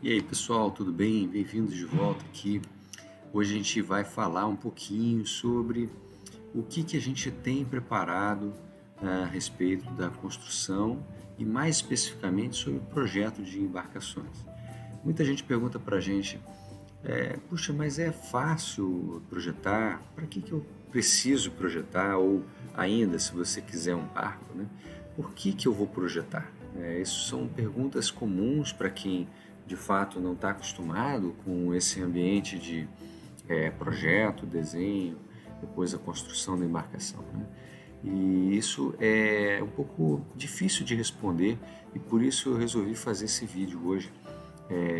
E aí pessoal, tudo bem? Bem-vindos de volta aqui. Hoje a gente vai falar um pouquinho sobre o que a gente tem preparado a respeito da construção e mais especificamente sobre o projeto de embarcações. Muita gente pergunta para a gente, puxa, mas é fácil projetar? Para que eu preciso projetar? Ou ainda, se você quiser um barco, né? Por que eu vou projetar? Essas são perguntas comuns para quem de fato não está acostumado com esse ambiente de projeto, desenho, depois a construção da embarcação, né? E isso é um pouco difícil de responder e por isso eu resolvi fazer esse vídeo hoje,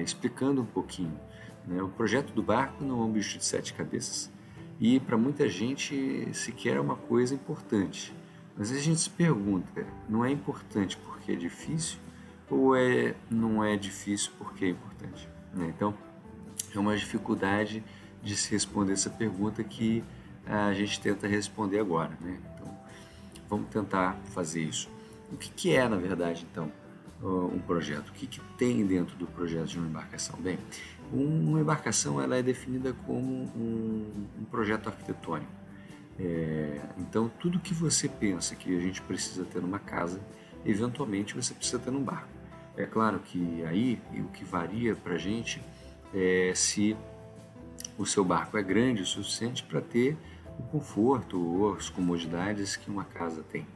explicando um pouquinho, né? O projeto do barco não é um bicho de sete cabeças e para muita gente sequer é uma coisa importante. Às vezes a gente se pergunta, não é importante porque é difícil ou não é difícil porque é importante, né? Então é uma dificuldade de se responder essa pergunta que a gente tenta responder agora, né? Então vamos tentar fazer isso. O que é, na verdade, então, um projeto? O que tem dentro do projeto de uma embarcação? Bem, uma embarcação ela é definida como um projeto arquitetônico. Então, tudo que você pensa que a gente precisa ter numa casa, eventualmente você precisa ter num barco. É claro que aí o que varia para a gente é se o seu barco é grande o suficiente para ter o conforto ou as comodidades que uma casa tem.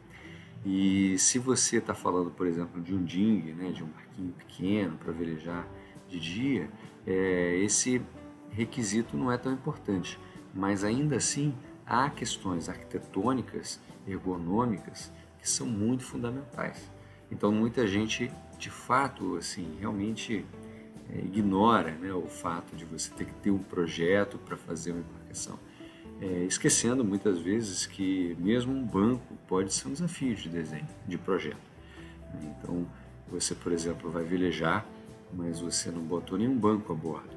E se você está falando, por exemplo, de um dinghy, né, de um barquinho pequeno para velejar de dia, esse requisito não é tão importante. Mas ainda assim, há questões arquitetônicas, ergonômicas, que são muito fundamentais. Então muita gente, de fato, assim, realmente ignora, né, o fato de você ter que ter um projeto para fazer uma embarcação. Esquecendo muitas vezes que mesmo um banco pode ser um desafio de desenho, de projeto. Então você, por exemplo, vai velejar, mas você não botou nenhum banco a bordo,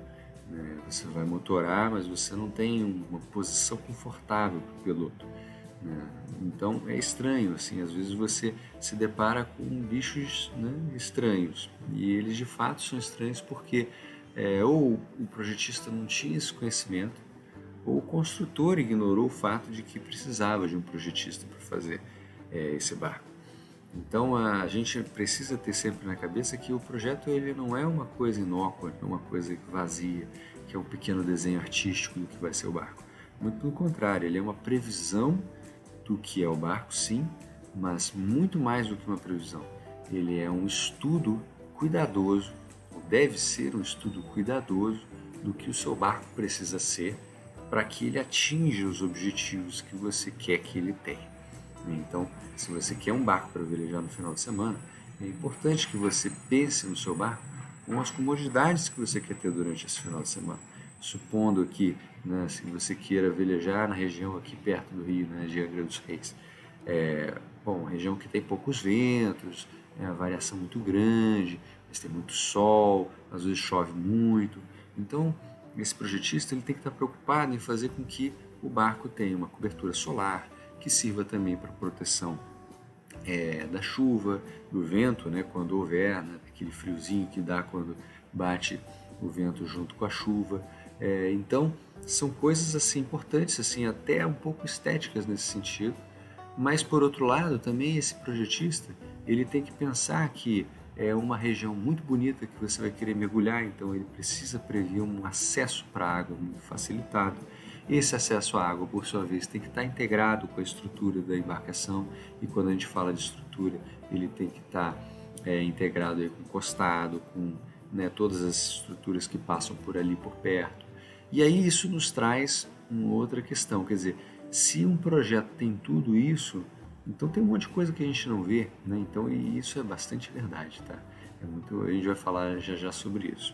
né? Você vai motorar, mas você não tem uma posição confortável para o piloto, né? Então é estranho, assim, às vezes você se depara com bichos, né, estranhos, e eles de fato são estranhos porque ou o projetista não tinha esse conhecimento, ou o construtor ignorou o fato de que precisava de um projetista para fazer esse barco. Então a gente precisa ter sempre na cabeça que o projeto ele não é uma coisa inócua, não é uma coisa vazia, que é um pequeno desenho artístico do que vai ser o barco. Muito pelo contrário, ele é uma previsão do que é o barco, sim, mas muito mais do que uma previsão. Ele é um estudo cuidadoso, ou deve ser um estudo cuidadoso do que o seu barco precisa ser para que ele atinja os objetivos que você quer que ele tenha. Então, se você quer um barco para velejar no final de semana, é importante que você pense no seu barco com as comodidades que você quer ter durante esse final de semana. Supondo que, né, se você queira velejar na região aqui perto do Rio, né, de Angra dos Reis, região que tem poucos ventos, a variação muito grande, mas tem muito sol, às vezes chove muito. Então, esse projetista ele tem que estar preocupado em fazer com que o barco tenha uma cobertura solar, que sirva também para proteção da chuva, do vento, né, quando houver, né, aquele friozinho que dá quando bate o vento junto com a chuva. Então, são coisas assim importantes, assim, até um pouco estéticas nesse sentido, mas por outro lado, também esse projetista ele tem que pensar que é uma região muito bonita que você vai querer mergulhar, então ele precisa prever um acesso para a água muito facilitado. Esse acesso à água, por sua vez, tem que estar integrado com a estrutura da embarcação, e quando a gente fala de estrutura, ele tem que estar integrado aí com o costado, com, né, todas as estruturas que passam por ali por perto. E aí isso nos traz uma outra questão, quer dizer, se um projeto tem tudo isso, então tem um monte de coisa que a gente não vê, né? Então, e isso é bastante verdade, tá? A gente vai falar já já sobre isso.